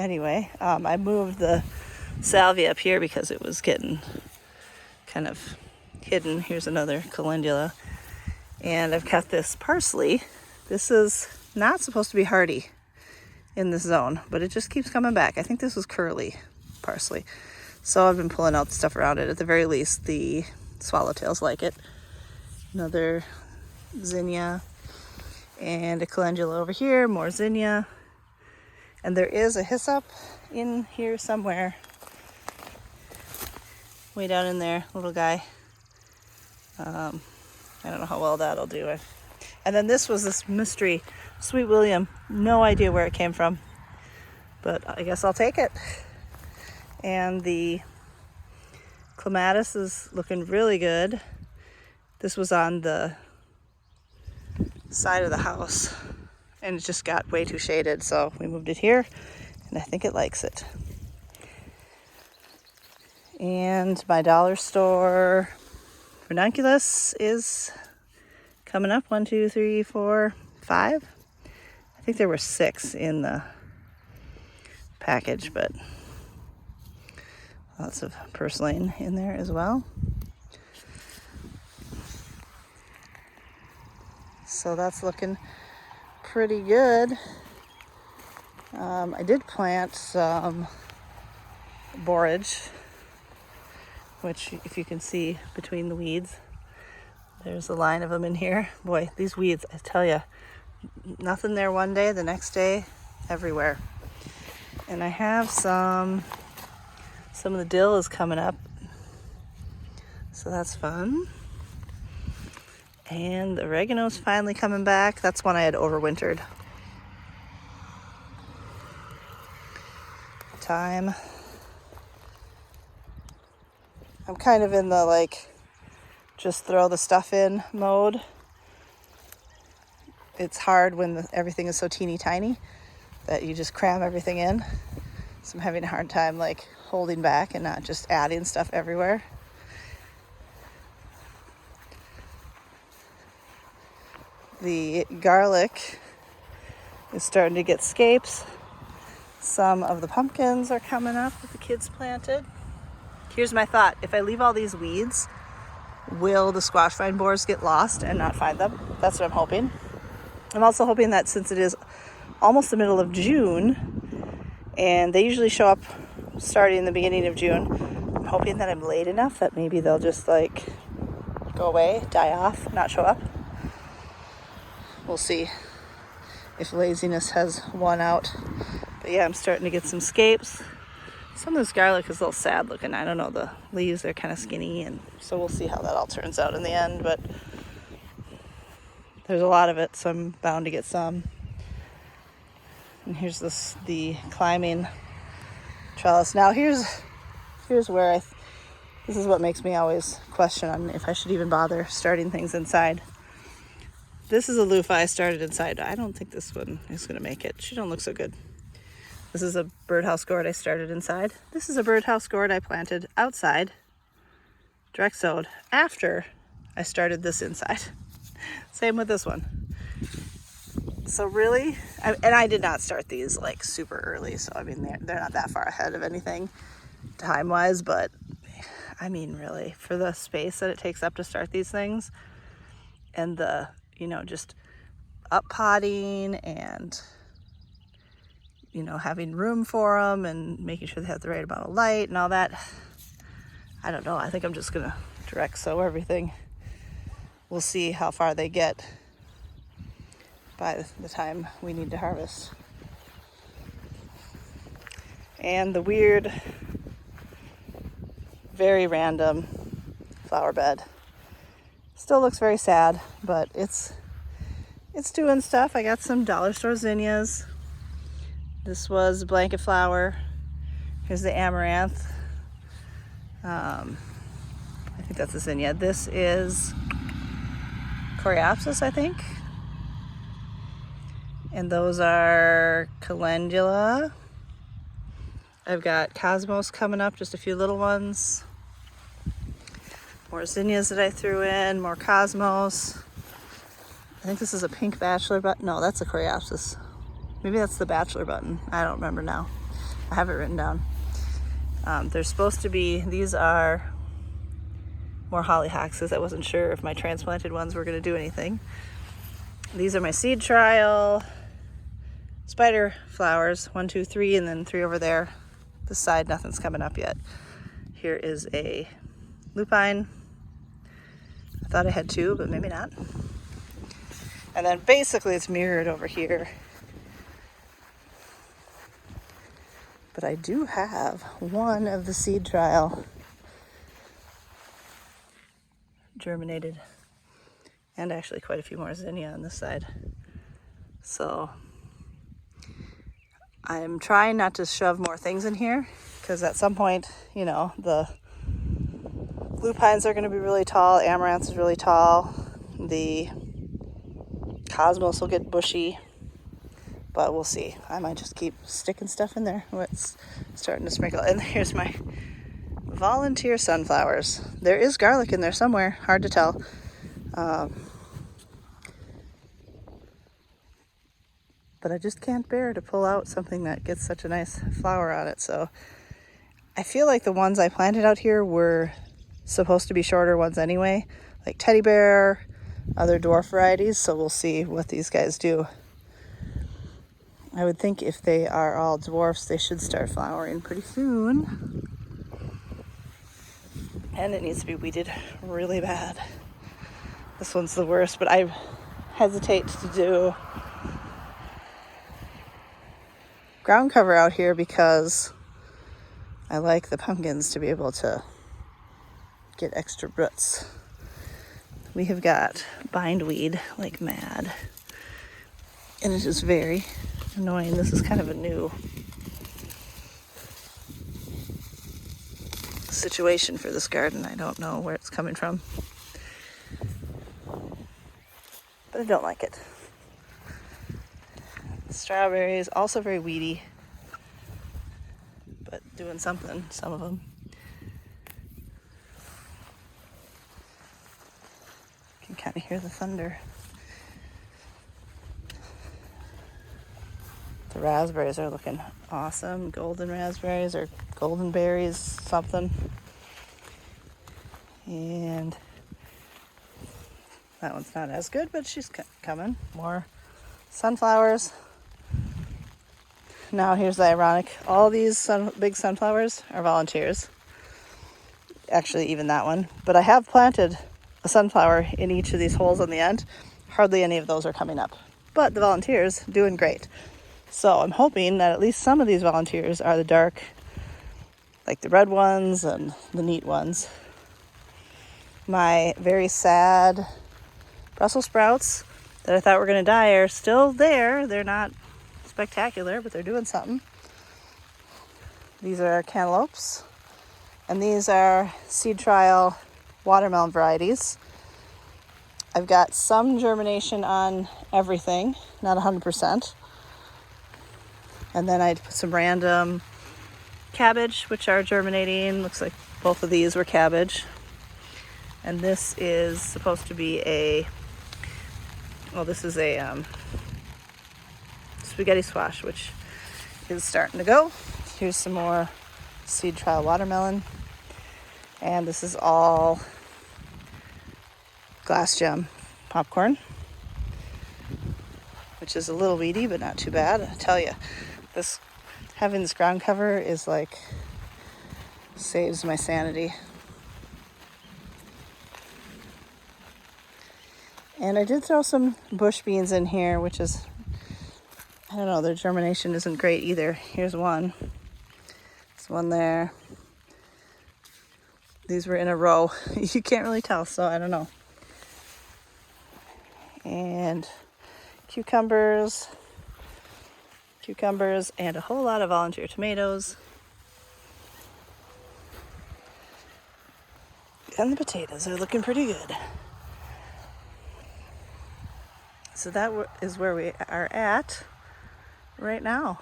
Anyway, I moved the salvia up here because it was getting kind of hidden. Here's another calendula. And I've kept this parsley. This is not supposed to be hardy in this zone, but it just keeps coming back. I think this was curly parsley. So I've been pulling out the stuff around it. At the very least, the swallowtails like it. Another zinnia and a calendula over here, more zinnia. And there is a hyssop in here somewhere. Way down in there, little guy. I don't know how well that'll do. And then this was this mystery Sweet William. No idea where it came from, but I guess I'll take it. And the clematis is looking really good. This was on the side of the house and it just got way too shaded, so we moved it here and I think it likes it. And my dollar store ranunculus is coming up. 1, 2, 3, 4, 5. I think there were 6 in the package, but lots of purslane in there as well. So that's looking pretty good. I did plant some borage, which if you can see between the weeds, there's a line of them in here. Boy, these weeds, I tell you, nothing there one day, the next day, everywhere. And I have some of the dill is coming up, so that's fun. And the oregano's finally coming back. That's one I had overwintered. Thyme. I'm kind of in the just throw the stuff in mode. It's hard when everything is so teeny tiny that you just cram everything in. So I'm having a hard time holding back and not just adding stuff everywhere. The garlic is starting to get scapes. Some of the pumpkins are coming up that the kids planted. Here's my thought. If I leave all these weeds, will the squash vine borers get lost and not find them? That's what I'm hoping. I'm also hoping that since it is almost the middle of June, and they usually show up starting in the beginning of June, I'm hoping that I'm late enough that maybe they'll just go away, die off, not show up. We'll see if laziness has won out. But yeah, I'm starting to get some scapes. Some of this garlic is a little sad looking. I don't know, the leaves are kind of skinny, and so we'll see how that all turns out in the end. But there's a lot of it, so I'm bound to get some. And here's the climbing trellis. Now here's where this is what makes me always question on if I should even bother starting things inside. This is a loofah I started inside. I don't think this one is going to make it. She don't look so good. This is a birdhouse gourd I started inside. This is a birdhouse gourd I planted outside, direct sowed, after I started this inside. Same with this one. So really, and I did not start these super early, so I mean they're not that far ahead of anything time-wise, but I mean really, for the space that it takes up to start these things, and the just up potting and having room for them and making sure they have the right amount of light and all that. I don't know. I think I'm just gonna direct sow everything. We'll see how far they get by the time we need to harvest. And the weird, very random flower bed still looks very sad, but it's doing stuff. I got some dollar store zinnias. This was blanket flower. Here's the amaranth. I think that's a zinnia. This is coreopsis, I think. And those are calendula. I've got cosmos coming up, just a few little ones. More zinnias that I threw in, more cosmos. I think this is a pink bachelor button. No, that's a coreopsis. Maybe that's the bachelor button. I don't remember now. I have it written down. There's supposed to be, these are more hollyhocks because I wasn't sure if my transplanted ones were going to do anything. These are my seed trial spider flowers, 1, 2, 3, and then 3 over there. This side, nothing's coming up yet. Here is a lupine. I thought I had 2, but maybe not. And then basically it's mirrored over here. But I do have one of the seed trial germinated, and actually quite a few more zinnia on this side. So I'm trying not to shove more things in here because at some point, you know, the lupines are going to be really tall, amaranth is really tall, the cosmos will get bushy, but we'll see. I might just keep sticking stuff in there. It's starting to sprinkle. And here's my volunteer sunflowers. There is garlic in there somewhere, hard to tell. But I just can't bear to pull out something that gets such a nice flower on it. So I feel like the ones I planted out here were supposed to be shorter ones anyway, like teddy bear, other dwarf varieties. So we'll see what these guys do. I would think if they are all dwarfs, they should start flowering pretty soon. And it needs to be weeded really bad. This one's the worst, but I hesitate to do ground cover out here because I like the pumpkins to be able to get extra roots. We have got bindweed like mad, and it is very annoying. This is kind of a new situation for this garden. I don't know where it's coming from, but I don't like it. Strawberries, also very weedy, but doing something, some of them. You can kind of hear the thunder. The raspberries are looking awesome. Golden raspberries or golden berries, something. And that one's not as good, but she's coming. More sunflowers. Now here's the ironic. All these big sunflowers are volunteers. Actually, even that one. But I have planted a sunflower in each of these holes on the end. Hardly any of those are coming up. But the volunteers doing great. So I'm hoping that at least some of these volunteers are the dark, like the red ones and the neat ones. My very sad Brussels sprouts that I thought were going to die are still there. They're not spectacular, but they're doing something. These are cantaloupes, and these are seed trial watermelon varieties. I've got some germination on everything, not 100%. And then I put some random cabbage, which are germinating. Looks like both of these were cabbage. And this is supposed to be this is a spaghetti squash, which is starting to go. Here's some more seed trial watermelon. And this is all glass gem popcorn, which is a little weedy, but not too bad. I tell you, having this ground cover is like, saves my sanity. And I did throw some bush beans in here, which is, I don't know, their germination isn't great either. Here's one. There's one there. These were in a row. You can't really tell, so I don't know. And cucumbers, and a whole lot of volunteer tomatoes. And the potatoes are looking pretty good. So that is where we are at right now.